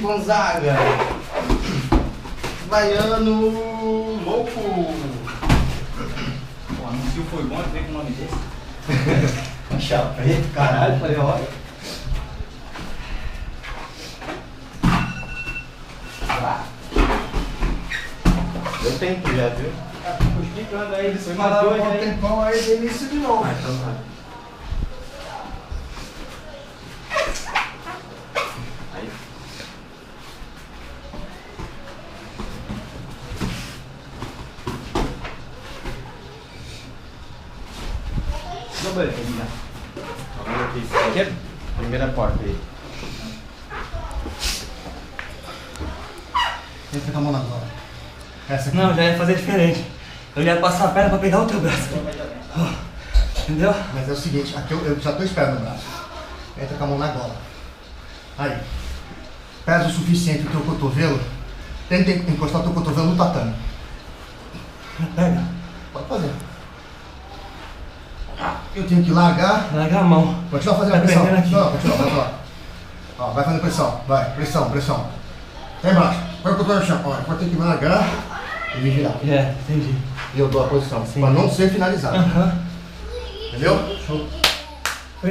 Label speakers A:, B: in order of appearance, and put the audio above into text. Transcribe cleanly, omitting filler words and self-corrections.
A: Gonzaga. Baiano louco.
B: O anúncio foi bom, veio com o nome desse.
A: Chapa preto, caralho, falei, olha. Deu tempo já, viu?
B: Tô explicando aí, isso foi mais
C: Falaram
B: dois
C: um
B: aí.
C: tempão aí de início de novo.
A: Então vai. Aí.
B: Não, beleza, vou ligar.
A: Vamos aqui. Aqui é a primeira porta aí.
C: Entra com a mão na gola. Essa aqui.
D: Não, já ia fazer diferente. Eu ia passar a perna pra pegar o teu braço. Entendeu?
C: Mas é o seguinte, aqui eu já tô esperando o braço. Entra com a mão na gola. Aí. Pesa o suficiente o teu cotovelo. Tenta encostar o teu cotovelo no tatame.
D: Pega.
C: Pode fazer. Eu tenho que largar.
D: Larga a mão.
C: Continua fazendo
D: Tá
C: pressão.
D: prendendo aqui.
C: Não, continua, vai lá. Ó, vai fazendo pressão. Vai, pressão, pressão. Até embaixo. Põe o cotovelo no chão. Ó, eu vou ter que largar e me virar.
D: É, entendi.
C: E eu dou a posição.
D: Sim.
C: Pra não ser finalizado.
D: Aham.
C: Entendeu? Show.